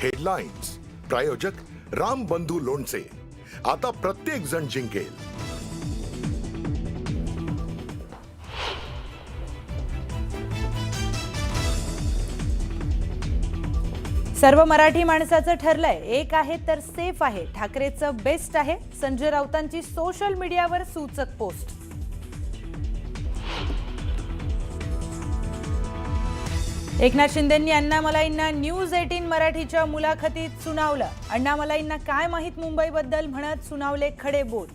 Headlines प्रायोजक राम बंधू लोणचे. आता प्रत्येक जण जिंकेल. सर्व मराठी माणसाचं ठरलंय, एक आहे तर सेफ आहे. ठाकरेचं बेस्ट आहे. संजय राऊतांची सोशल मीडियावर सूचक पोस्ट. एकनाथ शिंदेंनी अण्णामलाईंना न्यूज 18 मराठीच्या मुलाखतीत सुनावलं. अण्णामलाईंना काय माहित मुंबईबद्दल म्हणत सुनावले खडे बोल.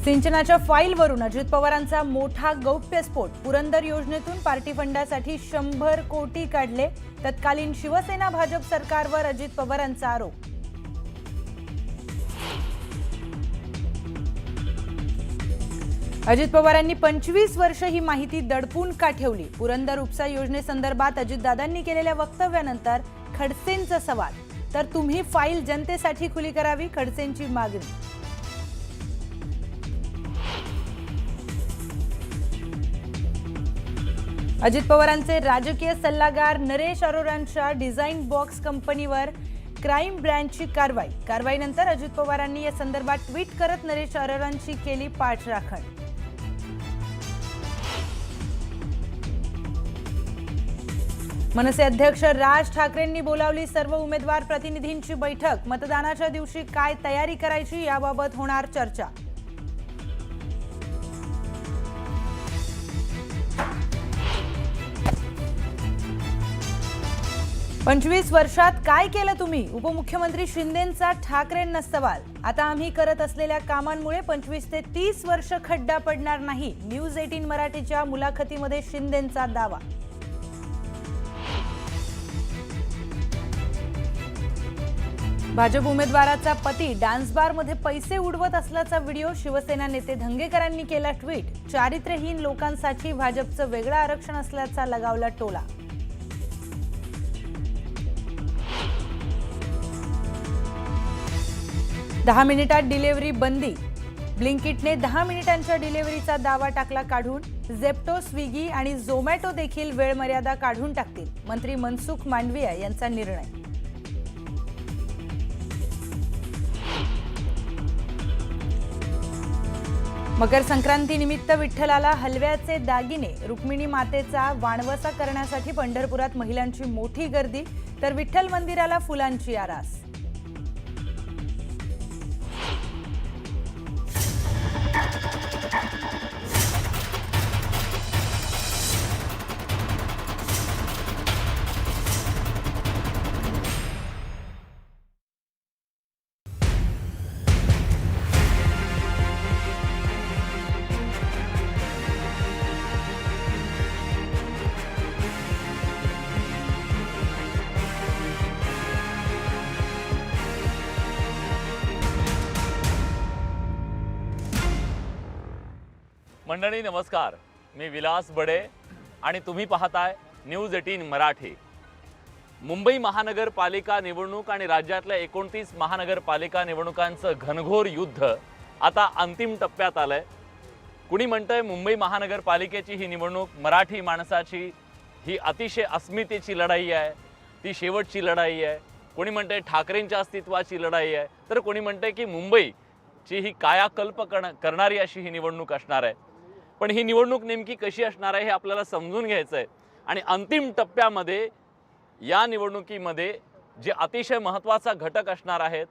सिंचनाच्या फाईलवरून अजित पवारांचा मोठा गौप्यस्फोट. पुरंदर योजनेतून पार्टी फंडासाठी 100 कोटी काढले. तत्कालीन शिवसेना भाजप सरकारवर अजित पवारांचा आरोप. अजित पवारांनी 25 वर्ष ही माहिती दडपून का ठेवली? पुरंदर उपसा योजनेसंदर्भात अजितदादांनी केलेल्या वक्तव्यानंतर खडसेंचा सवाल. तर तुम्ही फाईल जनतेसाठी खुली करावी, खडसेंची मागणी. अजित पवारांचे राजकीय सल्लागार नरेश अरोरांच्या डिझाईन बॉक्स कंपनीवर क्राईम ब्रँचची कारवाई. कारवाईनंतर अजित पवारांनी या संदर्भात ट्विट करत नरेश अरोरांची केली पाठराखण. मनसे अध्यक्ष राज ठाकरेंनी बोलावली सर्व उमेदवार प्रतिनिधींची बैठक. मतदानाच्या दिवशी काय तयारी करायची याबाबत होणार चर्चा. पंचवीस वर्षात काय केलं तुम्ही? उपमुख्यमंत्री शिंदेंचा ठाकरेंना सवाल. आता आम्ही करत असलेल्या कामांमुळे 25 ते 30 वर्ष खड्डा पडणार नाही. न्यूज 18 मराठीच्या मुलाखतीमध्ये शिंदेंचा दावा. भाजप उमेदवाराचा पती डान्स बारमध्ये पैसे उडवत असल्याचा व्हिडिओ. शिवसेना नेते धंगेकरांनी केला ट्विट. चारित्र्यहीन लोकांसाठी भाजपचं वेगळं आरक्षण असल्याचा लगावला टोला. दहा मिनिटात डिलिव्हरी बंदी. ब्लिंकिटने 10 मिनिटांच्या डिलिव्हरीचा दावा टाकला काढून. झेप्टो, स्विगी आणि झोमॅटो देखील वेळ मर्यादा काढून टाकतील. मंत्री मनसुख मांडविया यांचा निर्णय. मकर संक्रांतीनिमित्त विठ्ठलाला हलव्याचे दागिने. रुक्मिणी मातेचा वाणवसा करण्यासाठी पंढरपुरात महिलांची मोठी गर्दी. तर विठ्ठल मंदिराला फुलांची आरास. मंडळी नमस्कार, मी विलास बडे आणि तुम्ही पाहताय न्यूज 18 मराठी. मुंबई महानगरपालिका निवडणूक आणि राज्यातल्या 29 महानगरपालिका निवडणुकांचं घनघोर युद्ध आता अंतिम टप्प्यात आलंय. कुणी म्हणतंय मुंबई महानगरपालिकेची ही निवडणूक मराठी माणसाची ही अतिशय अस्मितेची लढाई आहे, ती शेवटची लढाई आहे. कोणी म्हणतंय ठाकरेंच्या अस्तित्वाची लढाई आहे, तर कोणी म्हणतंय की मुंबईची ही कायाकल्प करणारी अशी ही निवडणूक असणार आहे. पण ही निवडणूक नेमकी कशी असणार आहे हे आपल्याला समजून घ्यायचं आहे. आणि अंतिम टप्प्यामध्ये या निवडणुकीमध्ये जे अतिशय महत्त्वाचा घटक असणार आहेत,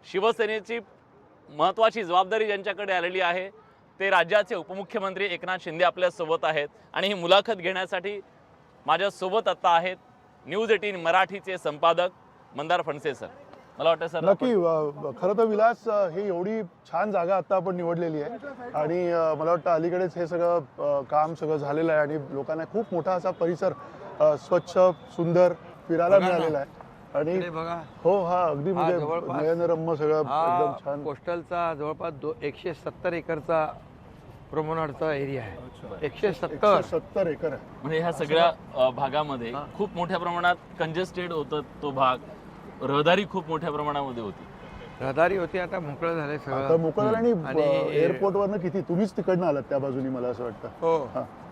शिवसेनेची महत्त्वाची जबाबदारी ज्यांच्याकडे आलेली आहे ते राज्याचे उपमुख्यमंत्री एकनाथ शिंदे आपल्यासोबत आहेत. आणि ही मुलाखत घेण्यासाठी माझ्यासोबत आता आहेत न्यूज 18 मराठीचे संपादक मंदार फणसे सर. मला वाटतं सर नक्की खरं तर विलास ही एवढी छान जागा आता आपण निवडलेली आहे आणि मला वाटतं अलीकडेच हे सगळं काम सगळं झालेलं आहे आणि लोकांना खूप मोठा असा परिसर स्वच्छ सुंदर फिरायला मिळालेला आहे. आणि हो हा अगदी म्हणजे नयनरम्य सगळं एकदम छान. कोस्टलचा जवळपास 170 एकरचा प्रमाणाचा एरिया आहे. 170 एकर आहे. म्हणजे ह्या सगळ्या भागामध्ये खूप मोठ्या प्रमाणात कंजेस्टेड होतं तो भाग. रहदारी खूप मोठ्या प्रमाणामध्ये होती. रहदारी होती, आता मोकळं झालंय सगळं. आता मोकळं झालं आणि एअरपोर्ट वरनं किती तुम्हीच तिकडनं आलात त्या बाजूनी मला असं वाटतं. हो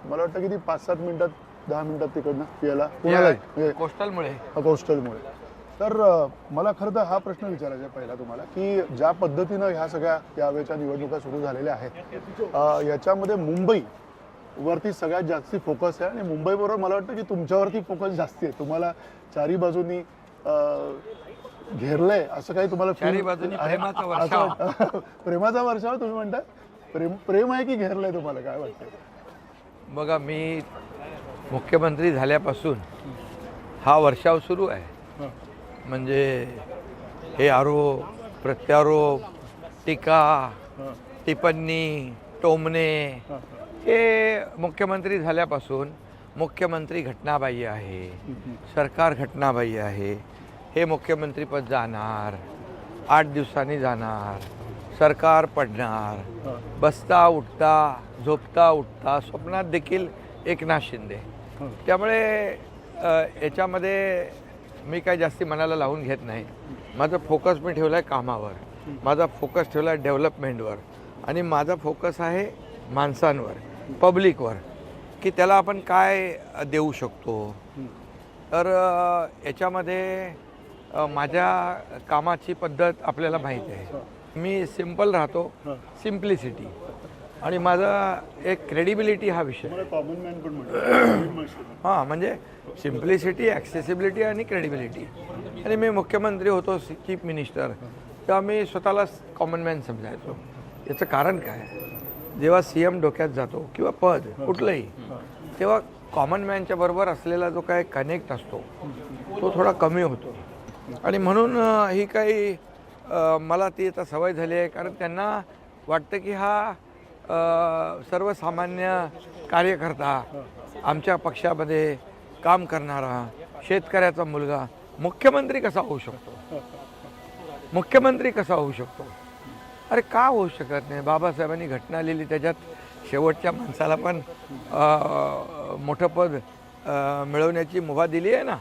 मला वाटतं किती 5-7 मिनिटात 10 मिनिटात तिकडनं यायला पुण्याला म्हणजे कोस्टलमुळे कोस्टलमुळे. तर मला खरं तर हा प्रश्न विचारायचा आहे पहिला तुम्हाला, की ज्या पद्धतीनं ह्या सगळ्या यावेळच्या निवडणुका सुरू झालेल्या आहेत याच्यामध्ये मुंबई वरती सगळ्यात जास्ती फोकस आहे आणि मुंबईबरोबर मला वाटतं की तुमच्यावरती फोकस जास्ती आहे. तुम्हाला चारी बाजूनी घेरलंय असं काही तुम्हाला चारी बाजूनी प्रेमाचा वर्षाव. प्रेमाचा वर्षाव तुम्ही म्हणता? प्रेम आहे की घेरलंय तुम्हाला, काय वाटतं? बघा, मी मुख्यमंत्री झाल्यापासून हा वर्षाव सुरू आहे. म्हणजे हे आरोप प्रत्यारोप, टीका टिप्पणी, टोमणे, हे मुख्यमंत्री झाल्यापासून मुख्यमंत्री घटनाबाह्य आहे, सरकार घटनाबाह्य आहे, हे मुख्यमंत्रीपद जाणार, 8 दिवसांनी जाणार, सरकार पडणार, बसता उठता झोपता उठता स्वप्नात देखील एकनाथ शिंदे. त्यामुळे याच्यामध्ये मी काही जास्ती मनाला लावून घेत नाही. माझा फोकस मी ठेवला आहे कामावर, माझा फोकस ठेवला आहे डेव्हलपमेंटवर आणि माझा फोकस आहे माणसांवर, पब्लिकवर, की त्याला आपण काय देऊ शकतो. तर याच्यामध्ये माझ्या कामाची पद्धत आपल्याला माहीत आहे. मी सिम्पल राहतो, सिम्प्लिसिटी, आणि माझा एक क्रेडिबिलिटी हा विषय. कॉमन मॅन पण म्हणतो. हां, म्हणजे सिम्प्लिसिटी, ॲक्सेसिबिलिटी आणि क्रेडिबिलिटी. आणि मी मुख्यमंत्री होतो, चीफ मिनिस्टर, तेव्हा मी स्वतःला कॉमन मॅन समजायचो. याचं कारण काय, जेव्हा CM डोक्यात जातो किंवा पद कुठलंही, तेव्हा कॉमन मॅनच्या बरोबर असलेला जो काय कनेक्ट असतो तो थोडा कमी होतो. आणि म्हणून ही काही मला ती आता सवय झाली आहे. कारण त्यांना वाटतं की हा सर्वसामान्य कार्यकर्ता, आमच्या पक्षामध्ये काम करणारा शेतकऱ्याचा मुलगा मुख्यमंत्री कसा होऊ शकतो, मुख्यमंत्री कसा होऊ शकतो. अरे का होऊ शकत नाही. बाबासाहेबांनी घटना लिहिली, त्याच्यात शेवटच्या माणसाला पण मोठं पद मिळवण्याची मुभा दिली आहे ना.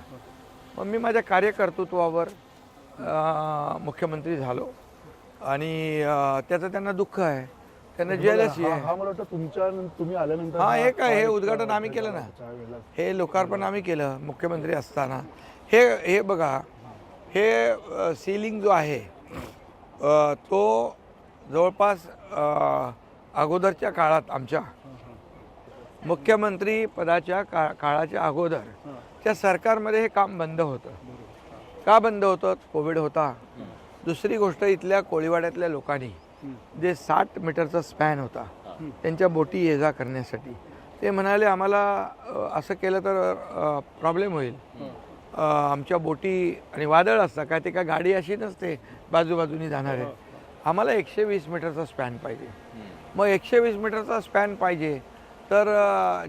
मग मी माझ्या कार्यकर्तृत्वावर मुख्यमंत्री झालो आणि त्याचं त्यांना दुःख आहे, त्यांना जेलसी आहे. हा मला वाटतं तुम्ही आल्यानंतर हा, हे काय, हे उद्घाटन आम्ही केलं ना, हे लोकार्पण आम्ही केलं मुख्यमंत्री असताना. हे बघा, हे सिलिंग जो आहे तो जवळपास अगोदरच्या काळात, आमच्या मुख्यमंत्री पदाच्या काळाच्या अगोदर त्या सरकारमध्ये हे काम बंद होतं. का बंद होतं? कोविड होता. दुसरी गोष्ट, इथल्या कोळीवाड्यातल्या लोकांनी जे 60 मीटरचा स्पॅन होता त्यांच्या बोटी ये जा करण्यासाठी, ते म्हणाले आम्हाला असं केलं तर प्रॉब्लेम होईल, आमच्या बोटी आणि वादळ असतं काय, ते काय गाडी अशी नसते बाजूबाजूनी जाणारे, आम्हाला 120 मीटरचा स्पॅन पाहिजे. मग 120 मीटरचा स्पॅन पाहिजे तर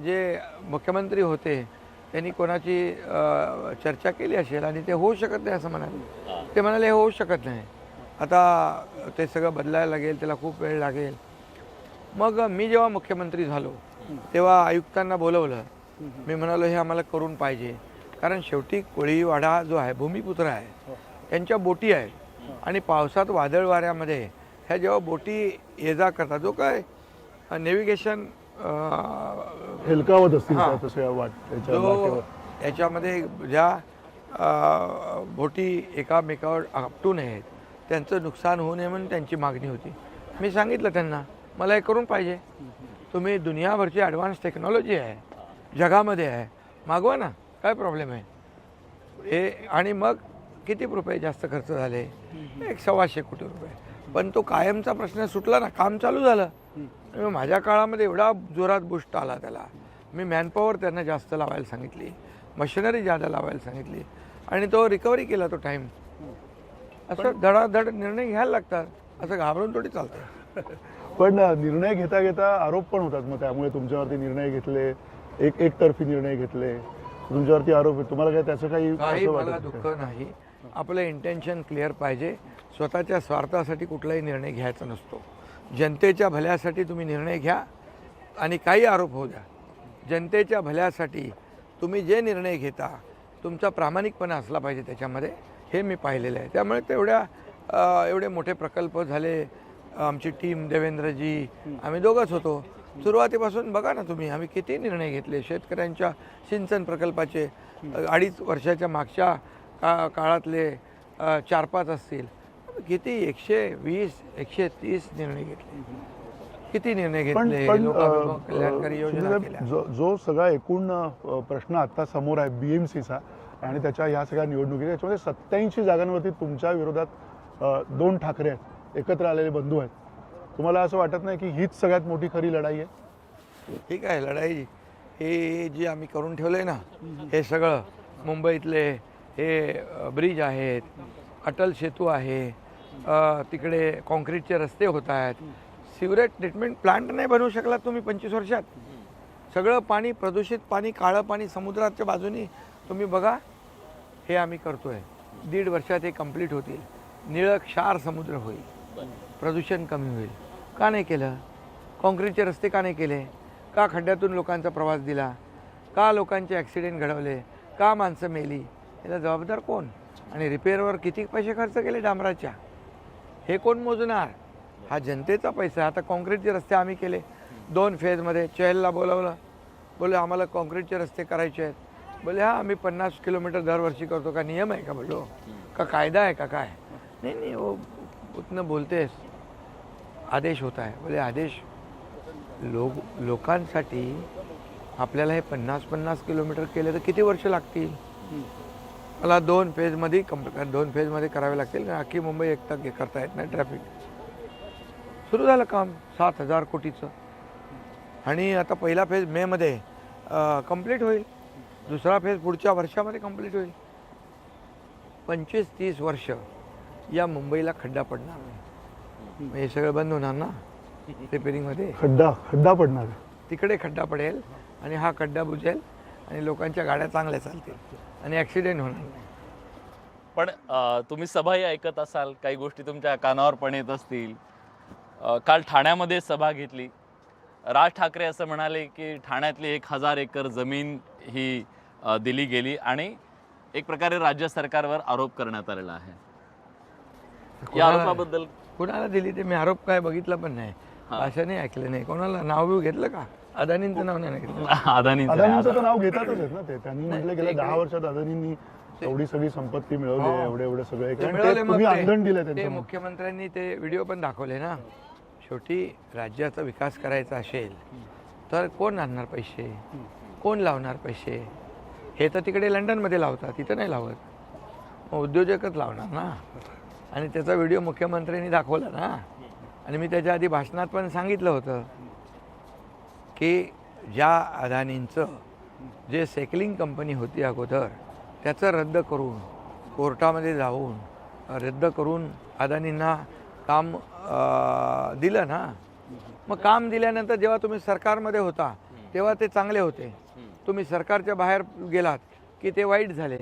जे मुख्यमंत्री होते त्यांनी कोणाची चर्चा केली असेल आणि ते होऊ शकत नाही असं म्हणाले. ते म्हणाले हे होऊ शकत नाही, आता ते सगळं बदलायला लागेल, त्याला खूप वेळ लागेल. मग मी जेव्हा मुख्यमंत्री झालो तेव्हा आयुक्तांना बोलवलं. मी म्हणालो हे आम्हाला करून पाहिजे, कारण शेवटी कोळीवाडा जो आहे भूमिपुत्र आहे, त्यांच्या बोटी आहेत आणि पावसात वादळ वाऱ्यामध्ये ह्या जेव्हा बोटी ये जा करतात, जो काय नेव्हिगेशन हेलकावत असतील जो याच्यामध्ये ज्या बोटी एकामेकावर आपटू नयेत, त्यांचं नुकसान होऊ नये म्हणून त्यांची मागणी होती. मी सांगितलं त्यांना मला हे करून पाहिजे, तुम्ही दुनियाभरची ॲडव्हान्स टेक्नॉलॉजी आहे जगामध्ये आहे, मागवा ना, काय प्रॉब्लेम आहे हे. आणि मग किती रुपये जास्त खर्च झाले? 100-125 कोटी रुपये. पण तो कायमचा प्रश्न सुटला ना, काम चालू झालं. माझ्या काळामध्ये एवढा जोरात बुस्ट आला त्याला. मी मॅनपॉवर त्यांना जास्त लावायला सांगितली, मशिनरी जादा लावायला सांगितली आणि तो रिकव्हरी केला तो टाईम. असं धडाधड निर्णय घ्यायला लागतात, असं घाबरून थोडी चालतं. पण निर्णय घेता घेता आरोप पण होतात. मग त्यामुळे तुमच्यावरती निर्णय घेतले, एकतर्फी निर्णय घेतले, तुमच्यावरती आरोप. तुम्हाला काय त्याचं काही मला दुःख नाही. आपलं इंटेन्शन क्लिअर पाहिजे. स्वतःच्या स्वार्थासाठी कुठलाही निर्णय घ्यायचा नसतो. जनतेच्या भल्यासाठी तुम्ही निर्णय घ्या आणि काही आरोप होऊ द्या. जनतेच्या भल्यासाठी तुम्ही जे निर्णय घेता तुमचा प्रामाणिकपणा असला पाहिजे त्याच्यामध्ये, हे मी पाहिलेलं आहे. त्यामुळे एवढे मोठे प्रकल्प झाले. आमची टीम, देवेंद्रजी, आम्ही दोघंच होतो. सुरुवातीपासून बघा ना तुम्ही, आम्ही किती निर्णय घेतले शेतकऱ्यांच्या सिंचन प्रकल्पाचे. 2.5 वर्षाच्या मागच्या काळातले 4-5 असतील, किती 120-130 निर्णय घेतले. किती निर्णय घेतले, लोकांना कल्याणकारी योजना केल्या. जो सगळा एकूण प्रश्न आता समोर आहे BMCचा आणि त्याच्या ह्या सगळ्या निवडणुकी, त्याच्यामध्ये 87 जागांवरती तुमच्या विरोधात 2 ठाकरे आहेत, एकत्र आलेले बंधू आहेत. तुम्हाला असं वाटत नाही की हीच सगळ्यात मोठी खरी लढाई आहे? ठीक आहे, लढाई हे जी आम्ही करून ठेवलं आहे ना, हे सगळं मुंबईतले हे ब्रिज आहेत, अटल सेतू आहे, तिकडे कॉन्क्रीटचे रस्ते होत आहेत, सिवरेज ट्रीटमेंट प्लांट नाही बनवू शकला तुम्ही 25 वर्षात. सगळं पाणी, प्रदूषित पाणी, काळं पाणी समुद्राच्या बाजूनी तुम्ही बघा. हे आम्ही करतोय. 1.5 वर्षात हे कंप्लीट होतील. निळं क्षार समुद्र होईल, प्रदूषण कमी होईल. का नाही केलं? कॉन्क्रीटचे रस्ते का नाही केले? का खड्ड्यातून लोकांचा प्रवास दिला? का लोकांचे ॲक्सिडेंट घडवले? का माणसं मेली? याला जबाबदार कोण? आणि रिपेअरवर किती पैसे खर्च केले डांबराच्या, हे कोण मोजणार? हा जनतेचा पैसा. आता कॉन्क्रीटचे रस्ते आम्ही केले 2 फेजमध्ये. चहलला बोलावलं, बोले आम्हाला कॉन्क्रीटचे रस्ते करायचे आहेत. बोले हां, आम्ही 50 किलोमीटर दरवर्षी करतो. का नियम आहे का? बोलो का कायदा आहे का काय? नहीं वो उतना बोलते आदेश होता है. बोले आदेश लोकांसाठी आपल्याला हे 50 किलोमीटर केले तर किती वर्ष लागतील? मला 2 फेजमध्ये 2 फेजमध्ये करावे लागतील. अख्खी मुंबई एकटा करता येत नाही. ट्रॅफिक सुरू झालं काम 7,000 कोटीचं. आणि आता पहिला फेज मेमध्ये कंप्लीट होईल. दुसरा फेज पुढच्या वर्षामध्ये कंप्लीट होईल. 25-30 वर्ष या मुंबईला खड्डा पडणार नाही. हे सगळं बंद होणार ना रिपेरिंगमध्ये. खड्डा पडणार, तिकडे खड्डा पडेल आणि हा खड्डा बुजेल आणि लोकांच्या गाड्या चांगल्या चालतील आणि ॲक्सिडेंट होणार नाही. पण तुम्ही सभाही ऐकत असाल, काही गोष्टी तुमच्या कानावर पण येत असतील. काल ठाण्यामध्ये सभा घेतली. राज ठाकरे असं म्हणाले की ठाण्यातली 1000 एकर जमीन ही दिली गेली आणि एक प्रकारे राज्य सरकारवर आरोप करण्यात आलेला आहे. या आरोपाबद्दल कोणाला दिली ते मी आरोप काय बघितला पण नाही, भाषणही ऐकलं नाही. कोणाला नाव बिव घेतलं का? अदानींचं नाव नाही घेतलं. अदानींचं तर नाव घेतातच आहेत ना ते. त्यांनी म्हटलं गेल्या 10 वर्षात अदानींनी एवढी सगळी संपत्ती मिळवली, एवढे सगळे तुम्ही आंदोलन दिलं ते त्यांचं. मुख्यमंत्र्यांनी ते व्हिडिओ पण दाखवले ना. शेवटी राज्याचा विकास करायचा असेल तर कोण आणणार पैसे, कोण लावणार पैसे? हे तर तिकडे लंडनमध्ये लावतात, तिथं नाही लावत. मग उद्योजकच लावणार ना. आणि त्याचा व्हिडिओ मुख्यमंत्र्यांनी दाखवला ना. आणि मी त्याच्या आधी भाषणात पण सांगितलं होतं की ज्या अदानींचं जे सेकलिंग कंपनी होती अगोदर त्याचं रद्द करून कोर्टामध्ये जाऊन रद्द करून अदानींना काम दिलं ना. मग काम दिल्यानंतर जेव्हा तुम्ही सरकारमध्ये होता तेव्हा ते चांगले होते. तुम्ही सरकारच्या बाहेर गेलात की ते वाईट झाले.